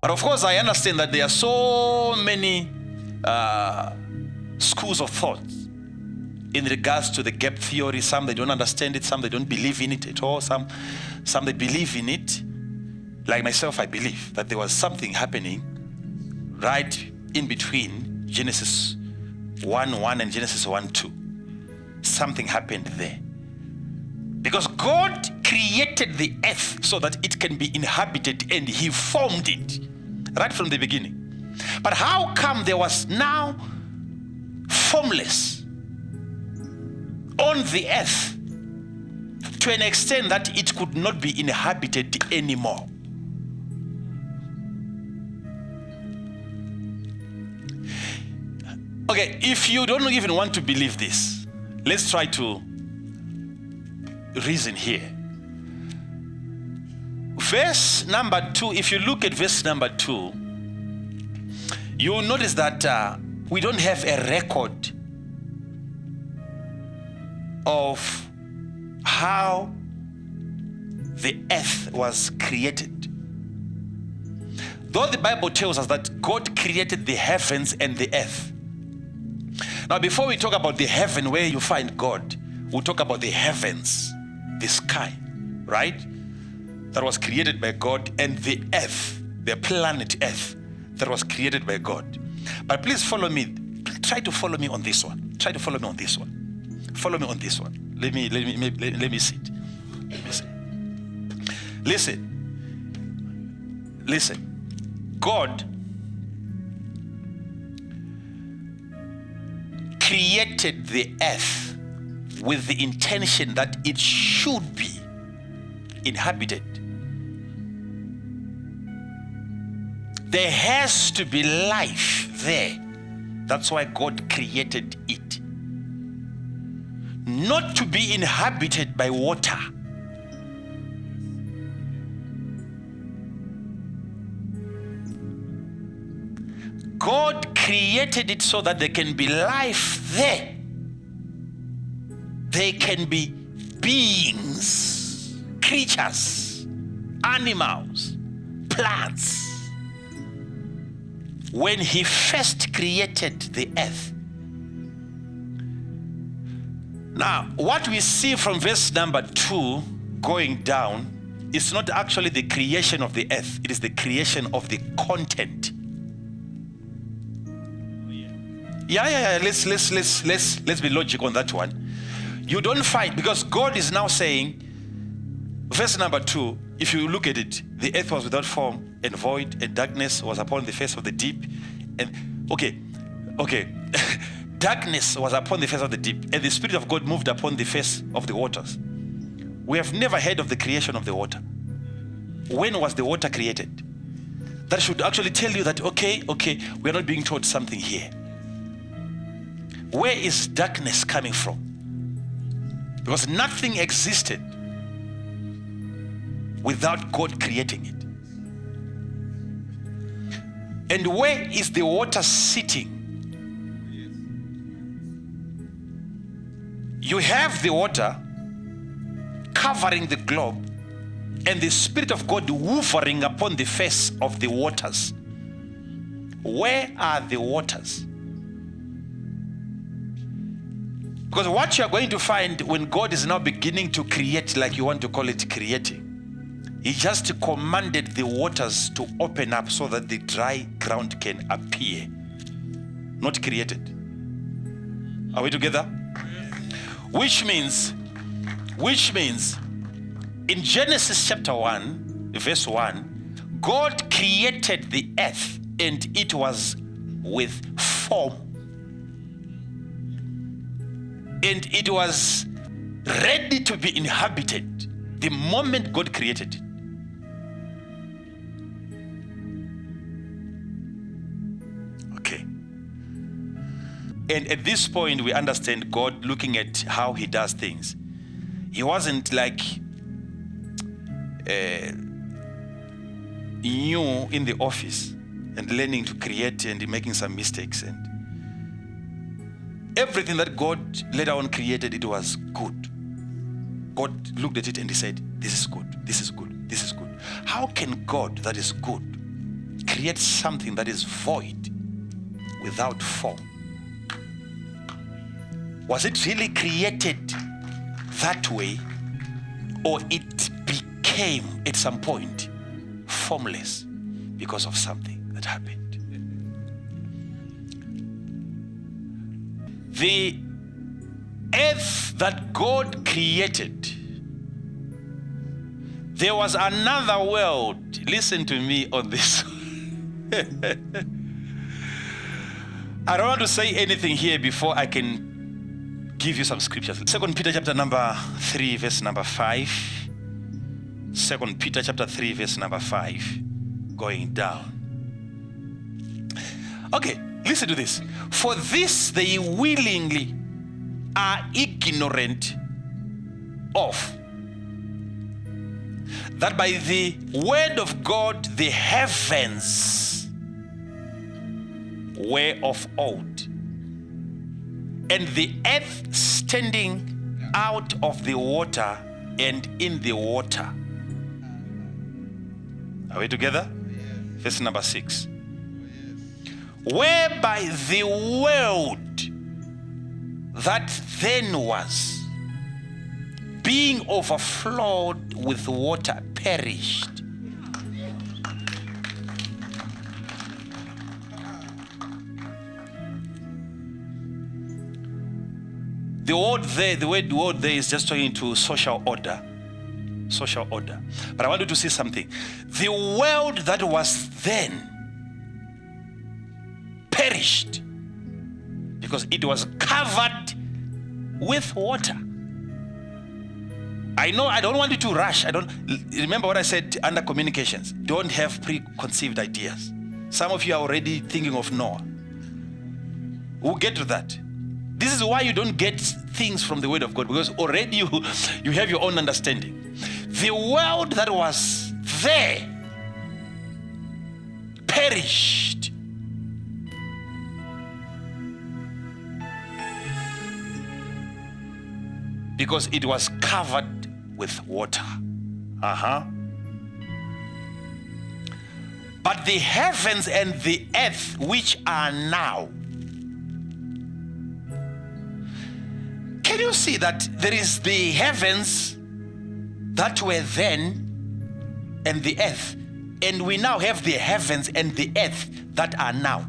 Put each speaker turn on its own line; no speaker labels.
But of course, I understand that there are so many schools of thought in regards to the gap theory. Some they don't understand it, some they don't believe in it at all, some they believe in it. Like myself, I believe that there was something happening right in between Genesis 1:1 and Genesis 1:2. Something happened there. Because God created the earth so that it can be inhabited, and He formed it right from the beginning. But how come there was now formless on the earth to an extent that it could not be inhabited anymore? Okay, if you don't even want to believe this, let's try to reason here. Verse number 2, if you look at verse number 2, you will notice that we don't have a record of how the earth was created. Though the Bible tells us that God created the heavens and the earth. Now, before we talk about the heaven where you find God, we'll talk about the heavens, the sky, right? That was created by God, and the earth, the planet earth, that was created by God. But please follow me. Try to follow me on this one. Try to follow me on this one. Follow me on this one. Let me sit. Let me see. Listen. God created the earth with the intention that it should be inhabited. There has to be life there. That's why God created it. Not to be inhabited by water. God created it so that there can be life there. There can be beings, creatures, animals, plants. When He first created the earth. Now, what we see from verse number 2 going down is not actually the creation of the earth. It is the creation of the content. Yeah. Let's be logical on that one. You don't find, because God is now saying, verse number 2, if you look at it, the earth was without form and void, and darkness was upon the face of the deep. And okay. Darkness was upon the face of the deep, and the Spirit of God moved upon the face of the waters. We have never heard of the creation of the water. When was the water created? That should actually tell you that, okay, we are not being taught something here. Where is darkness coming from? Because nothing existed without God creating it. And where is the water sitting? You have the water covering the globe, and the Spirit of God hovering upon the face of the waters. Where are the waters? Because what you are going to find when God is now beginning to create, like you want to call it creating, He just commanded the waters to open up so that the dry ground can appear. Not created. Are we together? Which means in Genesis chapter 1, verse 1, God created the earth and it was with form. And it was ready to be inhabited the moment God created it. Okay. And at this point, we understand God looking at how He does things. He wasn't like new in the office and learning to create and making some mistakes. And everything that God later on created, it was good. God looked at it and He said, this is good, this is good, this is good. How can God that is good create something that is void, without form? Was it really created that way, or it became at some point formless because of something that happened? The earth that God created, there was another world. Listen to me on this. I don't want to say anything here before I can give you some scriptures. 2 Peter chapter number 3, verse number 5. 2 Peter chapter 3, verse number 5. Going down. Okay, listen to this. For this they willingly are ignorant of, that by the word of God the heavens were of old, and the earth standing out of the water and in the water. Are we together? Verse number 6. Whereby the world that then was, being overflowed with water, perished. The word word there is just talking to social order. Social order. But I want you to see something. The world that was then perished because it was covered with water. I know I don't want you to rush. Remember what I said under communications. Don't have preconceived ideas. Some of you are already thinking of Noah. We'll get to that. This is why you don't get things from the word of God, because already you have your own understanding. The world that was there perished. Because it was covered with water. But the heavens and the earth which are now. Can you see that there is the heavens that were then and the earth, and we now have the heavens and the earth that are now?